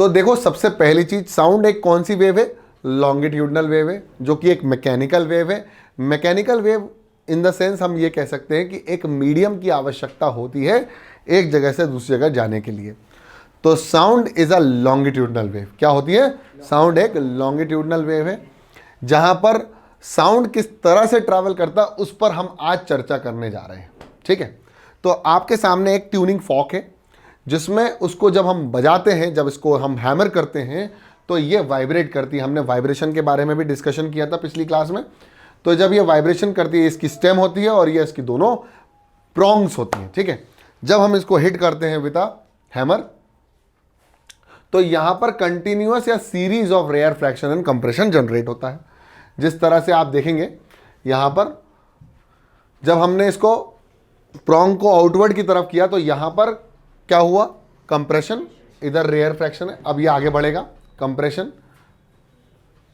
तो देखो सबसे पहली चीज, साउंड एक कौन सी वेव है? लॉन्गिट्यूडनल वेव है, जो कि एक मैकेनिकल वेव है। Mechanical wave in the sense हम ये कह सकते हैं कि एक मीडियम की आवश्यकता होती है एक जगह से दूसरी जगह जाने के लिए। तो sound is a longitudinal wave. क्या होती है? साउंड एक लॉन्गिट्यूडनल वेव है। जहां पर साउंड किस तरह से ट्रैवल करता है उस पर हम आज चर्चा करने जा रहे हैं। ठीक है, तो आपके सामने एक ट्यूनिंग फॉर्क है, जिसमें उसको जब हम बजाते हैं, जब इसको हम हैमर करते हैं तो ये वाइब्रेट करती है। हमने वाइब्रेशन के बारे में भी डिस्कशन किया था पिछली क्लास में। तो जब ये वाइब्रेशन करती है, इसकी स्टेम होती है और ये इसकी दोनों प्रॉन्ग्स होती हैं। ठीक है, जब हम इसको हिट करते हैं विद अ हैमर, तो यहां पर कंटिन्यूअस या series of rarefaction and compression generate होता है। जिस तरह से आप देखेंगे यहां पर, जब हमने इसको प्रॉन्ग को आउटवर्ड की तरफ किया तो यहां पर क्या हुआ? कंप्रेशन, इधर रेयर फ्रैक्शन है, अब ये आगे बढ़ेगा, कंप्रेशन।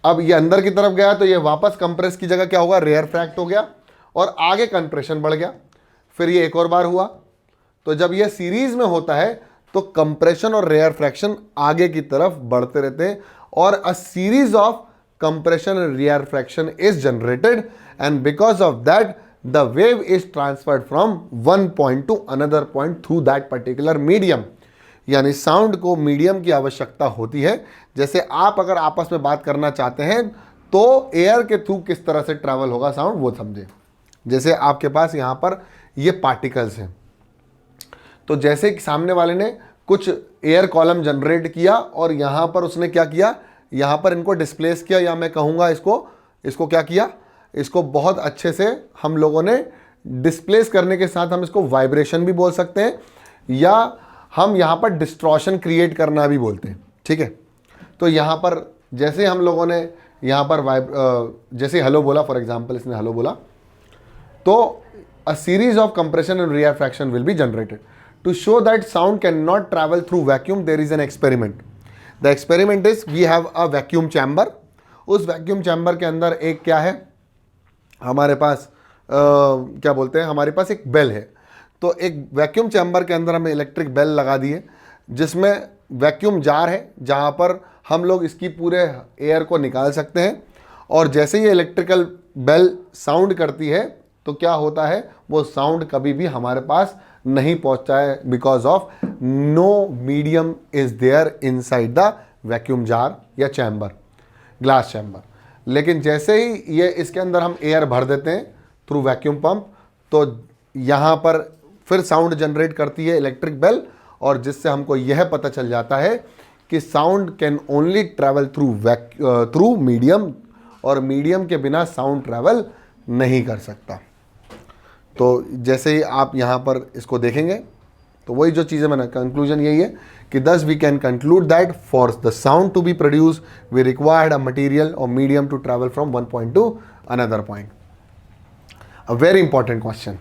अब ये अंदर की तरफ गया तो ये वापस कंप्रेस की जगह क्या होगा? रेयर फ्रैक्ट हो गया और आगे कंप्रेशन बढ़ गया। फिर ये एक और बार हुआ। तो जब ये सीरीज में होता है तो कंप्रेशन और रेयर फ्रैक्शन आगे की तरफ बढ़ते रहते हैं और a series of compression and rarefaction is generated, and because of that the wave is transferred from one point to another point through that particular medium. यानी साउंड को मीडियम की आवश्यकता होती है। जैसे आप अगर आपस में बात करना चाहते हैं तो एयर के थ्रू किस तरह से ट्रैवल होगा साउंड, वो समझे। जैसे आपके पास यहाँ पर ये पार्टिकल्स हैं, तो जैसे कि सामने वाले ने कुछ एयर कॉलम जनरेट किया और यहाँ पर उसने क्या किया? यहाँ पर इनको डिस्प्लेस किया, या मैं कहूँगा इसको क्या किया? इसको बहुत अच्छे से हम लोगों ने डिस्प्लेस करने के साथ हम इसको वाइब्रेशन भी बोल सकते हैं, या हम यहाँ पर डिस्ट्रॉशन क्रिएट करना भी बोलते हैं। ठीक है, तो यहाँ पर जैसे हम लोगों ने यहाँ पर जैसे हेलो बोला, फॉर एग्जांपल इसने हेलो बोला, तो a series of compression and rarefaction will be generated. To show that sound cannot travel through vacuum, there is an experiment. The experiment is we have a vacuum chamber. उस vacuum chamber के अंदर एक क्या है हमारे पास, क्या बोलते हैं, हमारे पास एक बेल है। तो एक वैक्यूम चैम्बर के अंदर हमें इलेक्ट्रिक बेल लगा दिए, जिसमें वैक्यूम जार है जहाँ पर हम लोग इसकी पूरे एयर को निकाल सकते हैं। और जैसे ये इलेक्ट्रिकल बेल साउंड करती है तो क्या होता है? वो साउंड कभी भी हमारे पास नहीं पहुँचता है, because of no medium is there inside the vacuum jar या चैम्बर, ग्लास चैम्बर। लेकिन जैसे ही ये इसके अंदर हम एयर भर देते हैं थ्रू वैक्यूम पंप, तो यहाँ पर फिर साउंड जनरेट करती है इलेक्ट्रिक बेल, और जिससे हमको यह पता चल जाता है कि sound can only travel through medium, और मीडियम के बिना साउंड ट्रैवल नहीं कर सकता। तो जैसे ही आप यहाँ पर इसको देखेंगे तो वही जो चीज़ें मैंने, कंक्लूजन यही है कि thus we can conclude that for the sound to be produced we required a material or medium to travel from one point to another point. A very important question.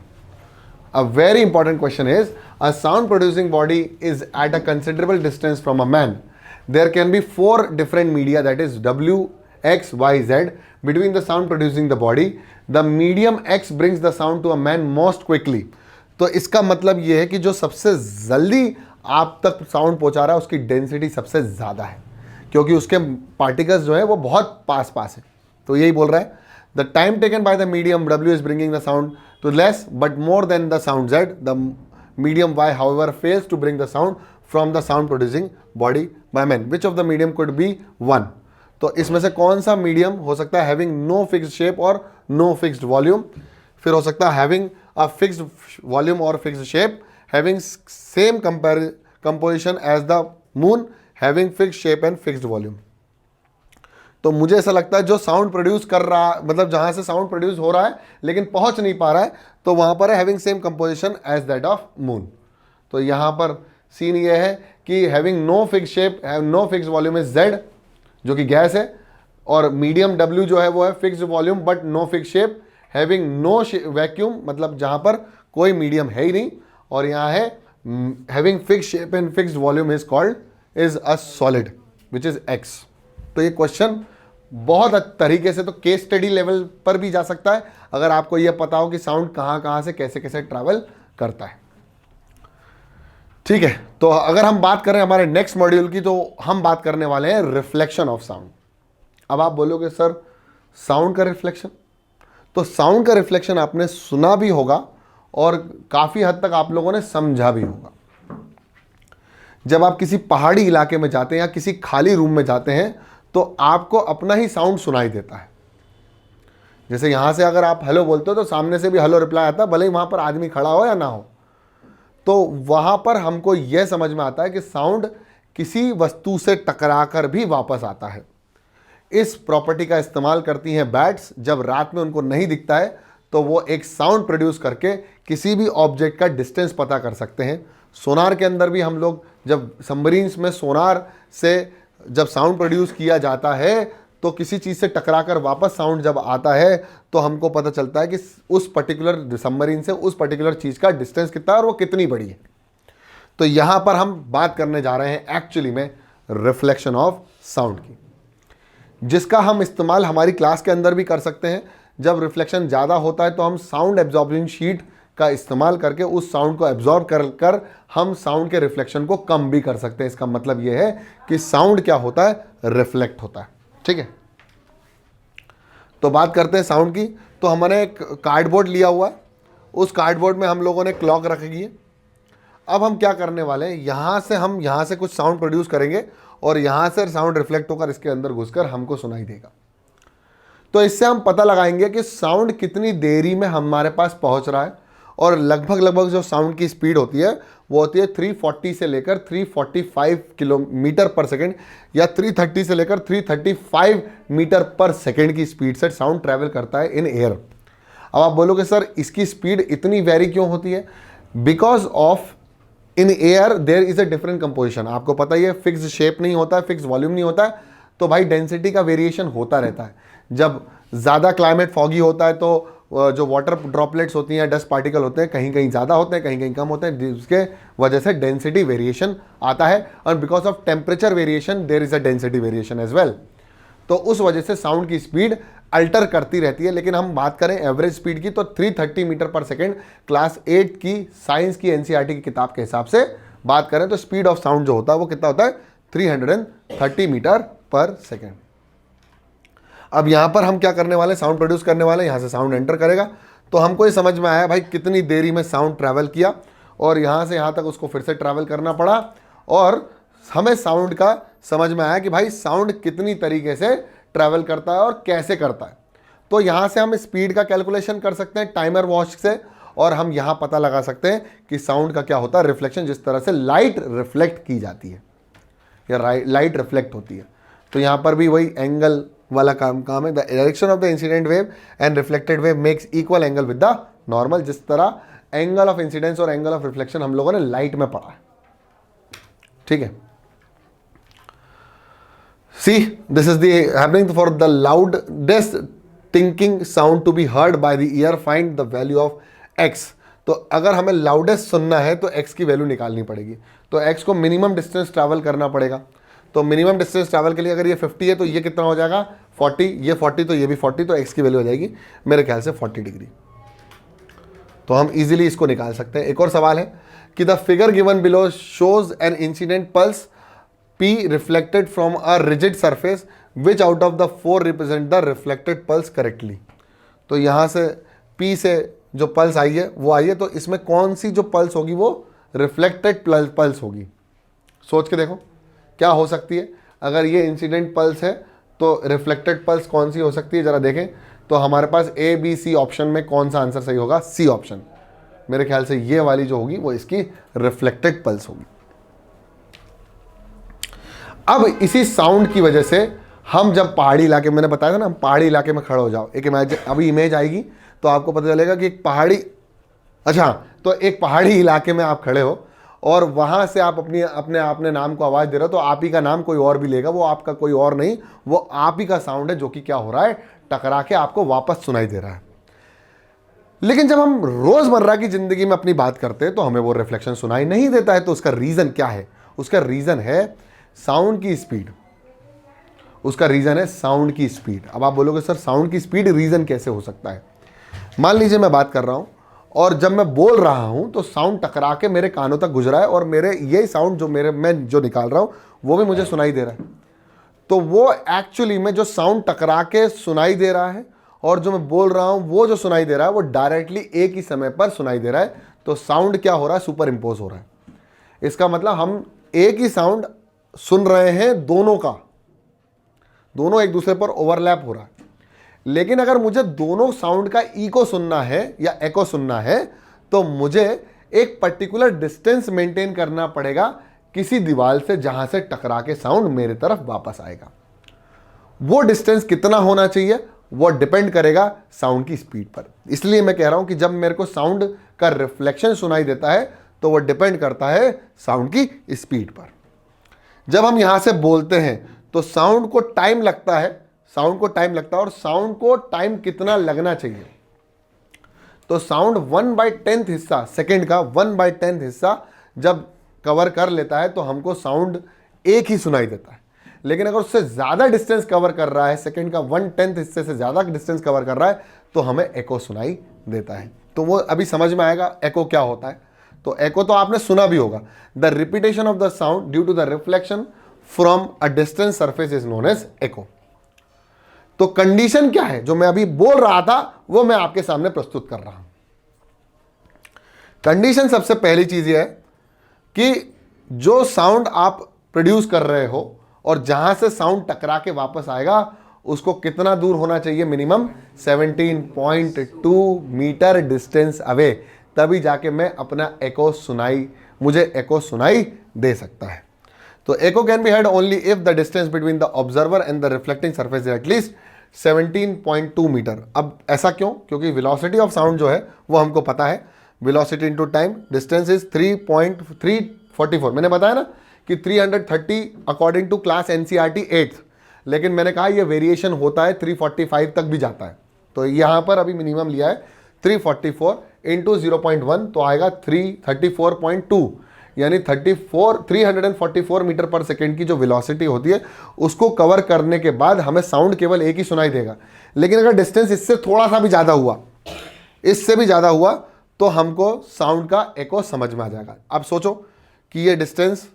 A very important question is, a sound producing body is at a considerable distance from a man. There can be 4 different media, that is W, X, Y, Z between the sound producing the body. The medium X brings the sound to a man most quickly. तो इसका मतलब ये है कि जो सबसे जल्दी आप तक साउंड पहुंचा रहा है उसकी डेंसिटी सबसे ज़्यादा है, क्योंकि उसके पार्टिकल्स जो है वो बहुत पास है। तो यही बोल रहा है, the time taken by the medium W is bringing the sound to less but more than the sound Z. The medium Y however fails to bring the sound from the sound producing body by man. Which of the medium could be one? तो इसमें से कौन सा medium हो सकता है? having no fixed shape or no fixed volume. फिर हो सकता है having a fixed volume or fixed shape, having same composition as the moon, having fixed shape and fixed volume. तो मुझे ऐसा लगता है जो साउंड प्रोड्यूस कर रहा, मतलब जहां से साउंड प्रोड्यूस हो रहा है लेकिन पहुंच नहीं पा रहा है, तो वहां पर है having same composition as that of moon. तो यहां पर सीन ये है कि having no fix shape, no fix volume is Z, जो कि गैस है, और मीडियम डब्ल्यू जो है वो है fix volume but no fix shape, having no vacuum, मतलब जहां पर कोई मीडियम है ही नहीं, और यहाँ है having fix shape and fix volume is called is a solid which is x. तो ये क्वेश्चन बहुत तरीके से तो केस स्टडी लेवल पर भी जा सकता है, अगर आपको यह पता हो कि साउंड कहाँ से कैसे ट्रैवल करता है। ठीक है, तो अगर हम बात करें हमारे नेक्स्ट मॉड्यूल की, तो हम बात करने वाले हैं रिफ्लेक्शन ऑफ साउंड। अब आप बोलोगे सर साउंड का रिफ्लेक्शन, तो साउंड का रिफ्लेक्शन आपने सुना भी होगा और काफ़ी हद तक आप लोगों ने समझा भी होगा। जब आप किसी पहाड़ी इलाके में जाते हैं या किसी खाली रूम में जाते हैं तो आपको अपना ही साउंड सुनाई देता है। जैसे यहाँ से अगर आप हेलो बोलते हो तो सामने से भी हेलो रिप्लाई आता है, भले ही वहाँ पर आदमी खड़ा हो या ना हो। तो वहाँ पर हमको यह समझ में आता है कि साउंड किसी वस्तु से टकरा कर भी वापस आता है। इस प्रॉपर्टी का इस्तेमाल करती हैं बैट्स। जब रात में उनको नहीं दिखता है तो वो एक साउंड प्रोड्यूस करके किसी भी ऑब्जेक्ट का डिस्टेंस पता कर सकते हैं। सोनार के अंदर भी हम लोग जब सबमरीन्स में सोनार से जब साउंड प्रोड्यूस किया जाता है तो किसी चीज़ से टकराकर वापस साउंड जब आता है तो हमको पता चलता है कि उस पर्टिकुलर सबमरीन से उस पर्टिकुलर चीज़ का डिस्टेंस कितना है और वो कितनी बड़ी है। तो यहाँ पर हम बात करने जा रहे हैं एक्चुअली में रिफ्लेक्शन ऑफ साउंड की, जिसका हम इस्तेमाल हमारी क्लास के अंदर भी कर सकते हैं। जब रिफ्लेक्शन ज़्यादा होता है तो हम साउंड एब्जॉर्बिंग शीट का इस्तेमाल करके उस साउंड को एब्जॉर्ब कर हम साउंड के रिफ्लेक्शन को कम भी कर सकते हैं। इसका मतलब यह है कि साउंड क्या होता है, रिफ्लेक्ट होता है। ठीक है, तो बात करते हैं साउंड की। तो हमने एक कार्डबोर्ड लिया हुआ है, उस कार्डबोर्ड में हम लोगों ने क्लॉक रखी है। अब हम क्या करने वाले हैं, हम यहाँ से कुछ साउंड प्रोड्यूस करेंगे और यहाँ से साउंड रिफ्लेक्ट होकर इसके अंदर घुसकर हमको सुनाई देगा। तो इससे हम पता लगाएंगे कि साउंड कितनी देरी में हमारे पास पहुँच रहा है। और लगभग जो साउंड की स्पीड होती है वो होती है 340 से लेकर 345 किलोमीटर पर सेकेंड या 330 से लेकर 335 मीटर पर सेकेंड की स्पीड से साउंड ट्रैवल करता है इन एयर। अब आप बोलोगे सर इसकी स्पीड इतनी वेरी क्यों होती है? Because of in air there is a different composition. आपको पता ही है फिक्स शेप नहीं होता है, फिक्स वॉल्यूम नहीं होता है, तो भाई डेंसिटी का वेरिएशन होता रहता है। जब ज़्यादा क्लाइमेट फॉगी होता है तो जो वाटर ड्रॉपलेट्स होती हैं, डस्ट पार्टिकल होते हैं, कहीं कहीं ज़्यादा होते हैं, कहीं कहीं कम होते हैं, जिसके वजह से डेंसिटी वेरिएशन आता है। और because of temperature variation there is a density variation as well. तो उस वजह से साउंड की स्पीड अल्टर करती रहती है। लेकिन हम बात करें एवरेज स्पीड की तो 330 मीटर पर सेकेंड क्लास 8 की साइंस की एनसीईआरटी की किताब के हिसाब से बात करें तो स्पीड ऑफ साउंड जो होता है वो कितना होता है, 330 मीटर पर सेकेंड। अब यहाँ पर हम क्या करने वाले, साउंड प्रोड्यूस करने वाले, यहाँ से साउंड एंटर करेगा। तो हमको ये समझ में आया भाई कितनी देरी में साउंड ट्रैवल किया और यहाँ से यहाँ तक उसको फिर से ट्रैवल करना पड़ा। और हमें साउंड का समझ में आया कि भाई साउंड कितनी तरीके से ट्रैवल करता है और कैसे करता है। तो यहाँ से हम स्पीड का कैलकुलेशन कर सकते हैं टाइमर वॉच से, और हम यहाँ पता लगा सकते हैं कि साउंड का क्या होता है, रिफ्लेक्शन। जिस तरह से लाइट रिफ्लेक्ट की जाती है या लाइट रिफ्लेक्ट होती है, तो यहाँ पर भी वही एंगल वाला काम है। The direction of the incident wave and reflected wave makes equal angle with the normal. जिस तरह एंगल ऑफ इंसिडेंस और एंगल ऑफ रिफ्लेक्शन हम लोगों ने लाइट में पढ़ा है। ठीक है, see this is the happening for the loudest tinkling sound to be heard by the ear, find the value of x. तो अगर हमें लाउडेस्ट सुनना है तो एक्स की वैल्यू निकालनी पड़ेगी। तो एक्स को मिनिमम डिस्टेंस ट्रैवल करना पड़ेगा। तो मिनिमम डिस्टेंस ट्रैवल के लिए अगर ये 50 है तो ये कितना हो जाएगा 40, ये 40 तो ये भी 40, तो एक्स की वैल्यू हो जाएगी मेरे ख्याल से 40 डिग्री। तो हम इजीली इसको निकाल सकते हैं। एक और सवाल है कि the figure given below shows an incident pulse P reflected from a rigid surface which out of the 4 represent the reflected pulse correctly. तो यहाँ से P से जो पल्स आई है वो आई है, तो इसमें कौन सी जो पल्स होगी वो रिफ्लेक्टेड पल्स होगी। सोच के देखो क्या हो सकती है। अगर ये इंसिडेंट पल्स है तो रिफ्लेक्टेड पल्स कौन सी हो सकती है, जरा देखें। तो हमारे पास A B C ऑप्शन में कौन सा आंसर सही होगा, C ऑप्शन। मेरे ख्याल से ये वाली जो होगी वो इसकी रिफ्लेक्टेड पल्स होगी। अब इसी साउंड की वजह से हम जब पहाड़ी इलाके, मैंने बताया था ना, पहाड़ी इलाके में खड़े हो जाओ, एक अभी इमेज आएगी तो आपको पता चलेगा कि एक पहाड़ी, अच्छा तो एक पहाड़ी इलाके में आप खड़े हो और वहाँ से आप अपने नाम को आवाज़ दे रहे हो, तो आप ही का नाम कोई और भी लेगा, वो आपका कोई और नहीं, वो आप ही का साउंड है जो कि क्या हो रहा है, टकरा के आपको वापस सुनाई दे रहा है। लेकिन जब हम रोज़मर्रा की ज़िंदगी में अपनी बात करते हैं तो हमें वो रिफ्लेक्शन सुनाई नहीं देता है। तो उसका रीज़न क्या है? उसका रीज़न है साउंड की स्पीड। उसका रीज़न है साउंड की स्पीड। अब आप बोलोगे सर साउंड की स्पीड रीज़न कैसे हो सकता है? मान लीजिए मैं बात कर रहा हूँ और जब मैं बोल रहा हूं तो साउंड टकरा के मेरे कानों तक गुजरा है और मेरे यही साउंड जो मैं जो निकाल रहा हूं वो भी मुझे सुनाई दे रहा है। तो वो एक्चुअली में जो साउंड टकरा के सुनाई दे रहा है और जो मैं बोल रहा हूं वो जो सुनाई दे रहा है वो डायरेक्टली एक ही समय पर सुनाई दे रहा है। तो साउंड क्या हो रहा है, सुपर इम्पोज हो रहा है। इसका मतलब हम एक ही साउंड सुन रहे हैं, दोनों एक दूसरे पर ओवरलैप हो रहा है। लेकिन अगर मुझे दोनों साउंड का इको सुनना है या एको सुनना है तो मुझे एक पर्टिकुलर डिस्टेंस मेंटेन करना पड़ेगा किसी दीवार से जहां से टकरा के साउंड मेरे तरफ वापस आएगा। वो डिस्टेंस कितना होना चाहिए वो डिपेंड करेगा साउंड की स्पीड पर। इसलिए मैं कह रहा हूं कि जब मेरे को साउंड का रिफ्लेक्शन सुनाई देता है तो वो डिपेंड करता है साउंड की स्पीड पर। जब हम यहां से बोलते हैं तो साउंड को टाइम लगता है, और साउंड को टाइम कितना लगना चाहिए। तो साउंड 1/10 हिस्सा सेकेंड का 1/10 हिस्सा जब कवर कर लेता है तो हमको साउंड एक ही सुनाई देता है। लेकिन अगर उससे ज्यादा डिस्टेंस कवर कर रहा है, सेकेंड का 1/10 हिस्से से ज्यादा डिस्टेंस कवर कर रहा है तो हमें एको सुनाई देता है। तो वो अभी समझ में आएगा एको क्या होता है। तो एको तो आपने सुना भी होगा, the repetition of the sound due to the reflection from a distant surface is known as echo. तो कंडीशन क्या है जो मैं अभी बोल रहा था वो मैं आपके सामने प्रस्तुत कर रहा हूं। कंडीशन सबसे पहली चीज यह है कि जो साउंड आप प्रोड्यूस कर रहे हो और जहां से साउंड टकरा के वापस आएगा उसको कितना दूर होना चाहिए, मिनिमम 17.2 मीटर डिस्टेंस अवे, तभी जाके मैं अपना मुझे एको सुनाई दे सकता है। तो echo can be heard only if the distance between the observer and the reflecting surface is at least 17.2 metre. अब ऐसा क्यों? क्योंकि वेलोसिटी ऑफ साउंड जो है वो हमको पता है, velocity into time, distance is 3.344। मैंने बताया ना कि 330 according to class NCERT 8th, लेकिन मैंने कहा ये वेरिएशन होता है 345 तक भी जाता है। तो यहां पर अभी मिनिमम लिया है 344 इंटू 0.1 तो आएगा 334.2, यानी 344 मीटर पर सेकेंड की जो वेलोसिटी होती है उसको कवर करने के बाद हमें साउंड केवल एक ही सुनाई देगा। लेकिन अगर डिस्टेंस इससे थोड़ा सा भी ज़्यादा हुआ, इससे भी ज़्यादा हुआ तो हमको साउंड का एको समझ में आ जाएगा। अब सोचो कि ये डिस्टेंस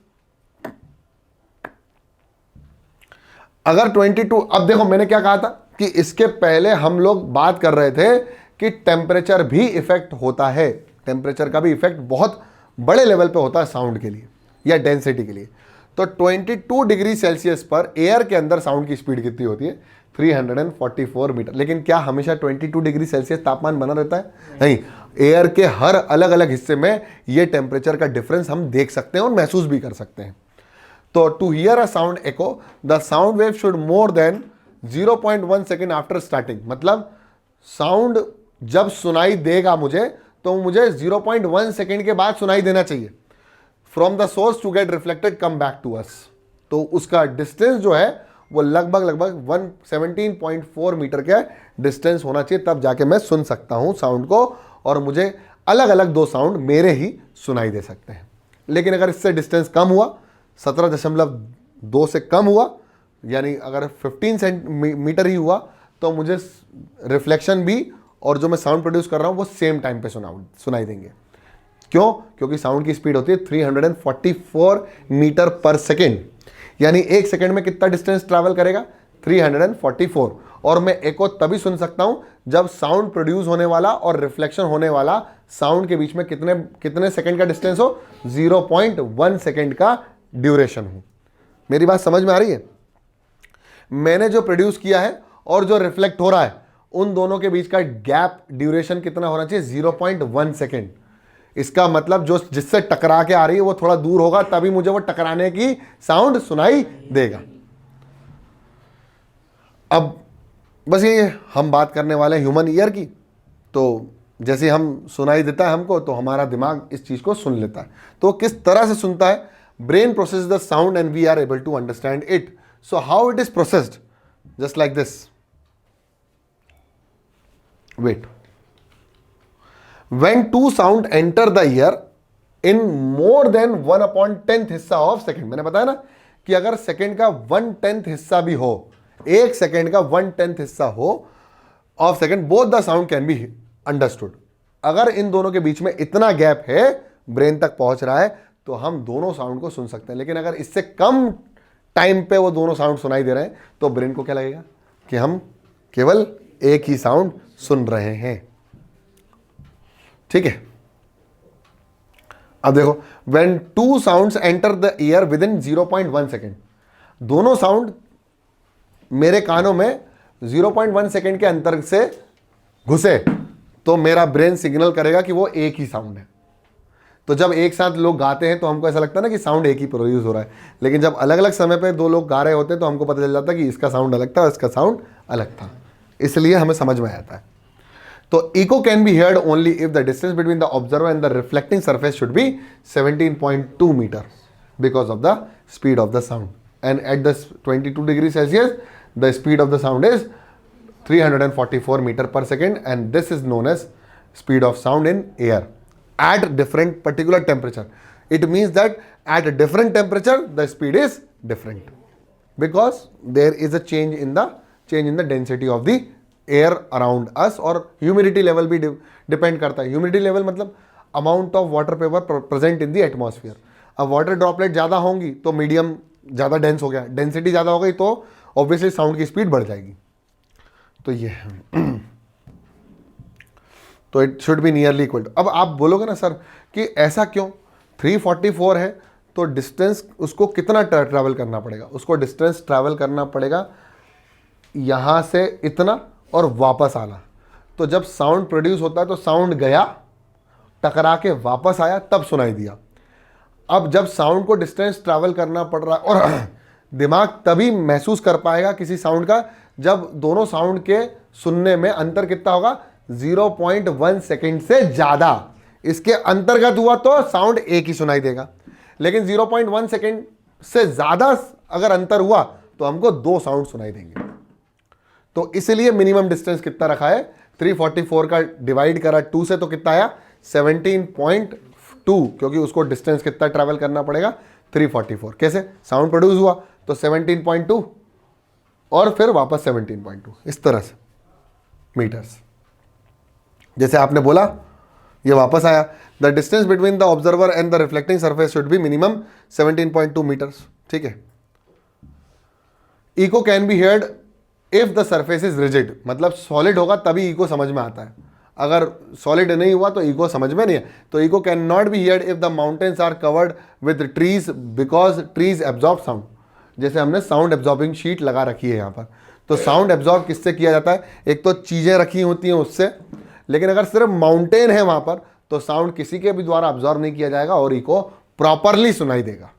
अगर 22, अब देखो मैंने क्या कहा था कि इसके पहले हम लोग बात कर रहे थे कि टेम्परेचर भी इफेक्ट होता है, टेम्परेचर का भी इफेक्ट बहुत बड़े लेवल पे होता है साउंड के लिए या डेंसिटी के लिए। तो 22 डिग्री सेल्सियस पर एयर के अंदर साउंड की स्पीड कितनी होती है? 344 मीटर। लेकिन क्या हमेशा 22 डिग्री सेल्सियस तापमान बना रहता है? नहीं, एयर के हर अलग अलग हिस्से में ये टेम्परेचर का डिफरेंस हम देख सकते हैं और महसूस भी कर सकते हैं। तो to hear a sound echo the sound wave should more than 0.1 second after starting. मतलब साउंड जब सुनाई देगा मुझे तो मुझे 0.1 सेकेंड के बाद सुनाई देना चाहिए from the source to get reflected come back to us. तो उसका डिस्टेंस जो है वो लगभग 117.4 मीटर का डिस्टेंस होना चाहिए, तब जाके मैं सुन सकता हूं साउंड को और मुझे अलग अलग दो साउंड मेरे ही सुनाई दे सकते हैं। लेकिन अगर इससे डिस्टेंस कम हुआ, 17.2 से कम हुआ, यानी अगर 15 मीटर ही हुआ तो मुझे रिफ्लेक्शन भी और जो मैं साउंड प्रोड्यूस कर रहा हूं वो सेम टाइम पे सुनाई देंगे। क्यों? क्योंकि साउंड की स्पीड होती है 344 मीटर पर सेकेंड, यानी एक सेकेंड में कितना डिस्टेंस ट्रैवल करेगा? 344। और मैं एको तभी सुन सकता हूं जब साउंड प्रोड्यूस होने वाला और रिफ्लेक्शन होने वाला साउंड के बीच में कितने सेकेंड का डिस्टेंस हो? 0.1 सेकेंड का ड्यूरेशन हो। मेरी बात समझ में आ रही है? मैंने जो प्रोड्यूस किया है और जो रिफ्लेक्ट हो रहा है उन दोनों के बीच का गैप ड्यूरेशन कितना होना चाहिए? 0.1 सेकेंड। इसका मतलब जो जिससे टकरा के आ रही है वो थोड़ा दूर होगा, तभी मुझे वो टकराने की साउंड सुनाई देगा। अब बस ये हम बात करने वाले हैं ह्यूमन ईयर की। तो जैसे हम सुनाई देता है हमको तो हमारा दिमाग इस चीज को सुन लेता है। तो किस तरह से सुनता है? Brain process the sound and we are able to understand it. So how it is processed? Just like this. Wait. When two sound enter the ear in more than 1/10 हिस्सा ऑफ सेकेंड, मैंने बताया ना कि अगर second का 1/10 हिस्सा भी हो, एक सेकेंड का 1/10 हिस्सा हो of second, both the sound can be understood. अगर इन दोनों के बीच में इतना गैप है, ब्रेन तक पहुंच रहा है, तो हम दोनों साउंड को सुन सकते हैं। लेकिन अगर इससे कम टाइम पे वो दोनों साउंड सुनाई दे रहे हैं, तो ब्रेन को क्या लगेगा कि हम केवल एक ही साउंड सुन रहे हैं। ठीक है, अब देखो, when two sounds enter the ear within 0.1 second, दोनों साउंड मेरे कानों में 0.1 सेकेंड के अंतर से घुसे, तो मेरा ब्रेन सिग्नल करेगा कि वो एक ही साउंड है। तो जब एक साथ लोग गाते हैं तो हमको ऐसा लगता है ना कि साउंड एक ही प्रोड्यूस हो रहा है, लेकिन जब अलग अलग समय पे दो लोग गा रहे होते हैं तो हमको पता चल जाता है कि इसका साउंड अलग था और इसका साउंड अलग था, इसलिए हमें समझ में आता है। तो echo can be heard only if the distance between the observer and the reflecting surface should be 17.2 meter because of the speed of the sound, and at the 22 degree Celsius the speed of the sound is 344 meter per second, and this is known as speed of sound in air at different particular temperature. It means that at a different temperature the speed is different because there is a change in the density of the air around us, और humidity level भी depend करता है। humidity level मतलब amount of water vapor present in the atmosphere। अब water droplet ज़्यादा होंगी तो medium ज़्यादा dense हो गया, density ज़्यादा हो गई तो obviously sound की speed बढ़ जाएगी। तो ये तो it should be nearly equal to. अब आप बोलोगे ना सर कि ऐसा क्यों, 344 है तो डिस्टेंस उसको कितना ट्रैवल करना पड़ेगा, उसको डिस्टेंस ट्रैवल करना पड़ेगा यहाँ से इतना और वापस आना। तो जब साउंड प्रोड्यूस होता है तो साउंड गया, टकरा के वापस आया, तब सुनाई दिया। अब जब साउंड को डिस्टेंस ट्रैवल करना पड़ रहा है, और दिमाग तभी महसूस कर पाएगा किसी साउंड का जब दोनों साउंड के सुनने में अंतर कितना होगा, 0.1 सेकेंड से ज़्यादा इसके अंतर्गत हुआ तो साउंड एक ही सुनाई देगा। लेकिन 0.1 सेकेंड से ज़्यादा अगर अंतर हुआ तो हमको दो साउंड सुनाई देंगे। तो इसलिए मिनिमम डिस्टेंस कितना रखा है, 344 का डिवाइड करा 2 से तो कितना आया 17.2, क्योंकि उसको डिस्टेंस कितना ट्रैवल करना पड़ेगा 344। कैसे, साउंड प्रोड्यूस हुआ तो 17.2 और फिर वापस 17.2, इस तरह से मीटर्स। जैसे आपने बोला ये वापस आया, the distance between the observer and the reflecting surface should be minimum 17.2 meters. ठीक है, echo can be heard if the surface is rigid, मतलब सॉलिड होगा तभी इको समझ में आता है, अगर सॉलिड नहीं हुआ तो इको समझ में नहीं है। तो echo can not be heard if the mountains are covered with trees because trees absorb sound. जैसे हमने साउंड एब्जॉर्बिंग शीट लगा रखी है यहाँ पर, तो साउंड एब्जॉर्ब किससे किया जाता है, एक तो चीज़ें रखी होती हैं उससे, लेकिन अगर सिर्फ माउंटेन है वहाँ पर तो साउंड किसी के भी द्वारा एब्जॉर्ब नहीं किया जाएगा और इको प्रॉपरली सुनाई देगा।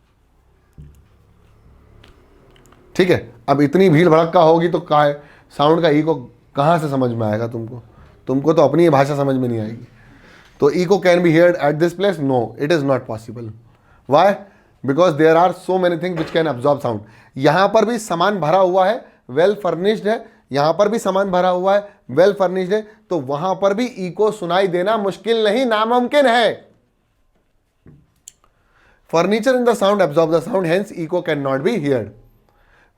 ठीक है, अब इतनी भीड़ भड़का होगी तो साउंड का इको कहाँ से समझ में आएगा तुमको तो अपनी भाषा समझ में नहीं आएगी। तो echo can be heard at this place, no it is not possible. Why, because there are so many things which can absorb sound. यहाँ पर भी सामान भरा हुआ है, वेल फर्निश्ड है, यहाँ पर भी सामान भरा हुआ है, वेल फर्निश्ड है, तो वहां पर भी इको सुनाई देना मुश्किल नहीं, नामुमकिन है। Furniture in the sound absorb the sound, hence echo can not be heard.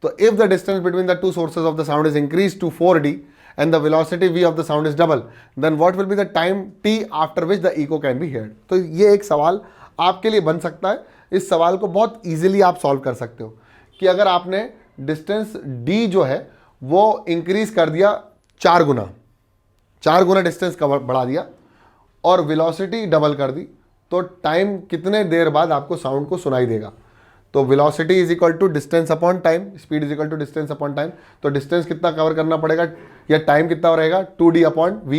तो if the distance between the two sources of the sound is increase to 4d and the velocity v of the sound is double, then what will be the time t after which the echo can be heard। तो ये एक सवाल आपके लिए बन सकता है। इस सवाल को बहुत इजीली आप सॉल्व कर सकते हो कि अगर आपने डिस्टेंस d जो है वो इंक्रीज कर दिया 4 गुना डिस्टेंस का बढ़ा दिया और वेलोसिटी डबल कर दी, तो टाइम कितने देर बाद आपको साउंड को सुनाई देगा। तो velocity is equal to distance upon time, speed is equal to distance upon time. तो डिस्टेंस कितना कवर करना पड़ेगा या टाइम कितना रहेगा, 2d अपॉन v।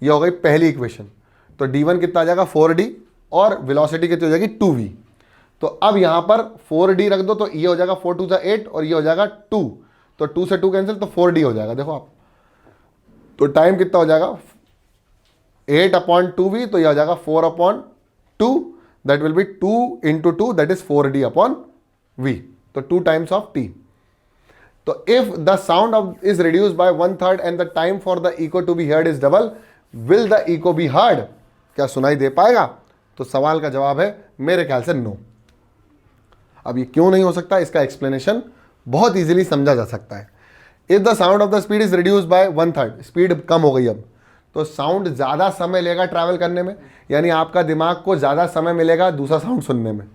ये हो गई पहली इक्वेशन। तो d1 कितना आ जाएगा 4d और वेलोसिटी कितनी हो जाएगी 2v। तो अब यहाँ पर 4d रख दो तो ये हो जाएगा 4 2 8 और ये हो जाएगा 2, तो 2 से 2 कैंसिल तो 4d हो जाएगा। देखो आप, तो टाइम कितना हो जाएगा 8 अपॉन 2v, तो ये हो जाएगा 4 upon 2, that will be 2 into 2, that is 4d upon v, so 2 times of t। तो if the sound is reduced by 1/3 and the time for the echo to be heard is double, will the echo be heard? क्या सुनाई दे पाएगा? तो सवाल का जवाब है मेरे ख्याल से नो। अब ये क्यों नहीं हो सकता, इसका एक्सप्लेनेशन बहुत इजीली समझा जा सकता है। If the sound of the speed is reduced by 1/3, speed कम हो गई अब, तो साउंड ज़्यादा समय लेगा ट्रैवल करने में, यानी आपका दिमाग को ज़्यादा समय मिलेगा दूसरा साउंड सुनने में।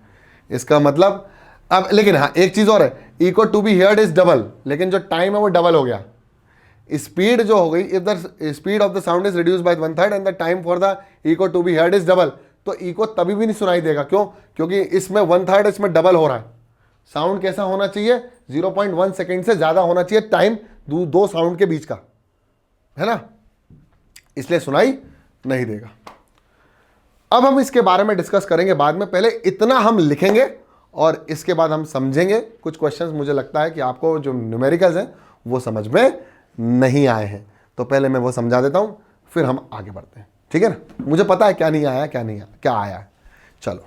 इसका मतलब अब लेकिन हाँ एक चीज़ और है, echo to be heard is double, लेकिन जो टाइम है वो डबल हो गया। स्पीड जो हो गई, if the speed of the sound is reduce by 1/3 and the time for the echo to be heard is double, तो इको तभी भी नहीं सुनाई देगा। क्यों? क्योंकि इसमें 1/3 इसमें डबल हो रहा है। साउंड कैसा होना चाहिए? 0.1 सेकेंड से ज्यादा होना चाहिए टाइम दो साउंड के बीच का, है ना, इसलिए सुनाई नहीं देगा। अब हम इसके बारे में डिस्कस करेंगे बाद में, पहले इतना हम लिखेंगे और इसके बाद हम समझेंगे। कुछ क्वेश्चंस मुझे लगता है कि आपको जो न्यूमेरिकल्स हैं वो समझ में नहीं आए हैं, तो पहले मैं वो समझा देता हूं, फिर हम आगे बढ़ते हैं, ठीक है ना। मुझे पता है क्या नहीं आया, क्या नहीं आया, क्या आया है। चलो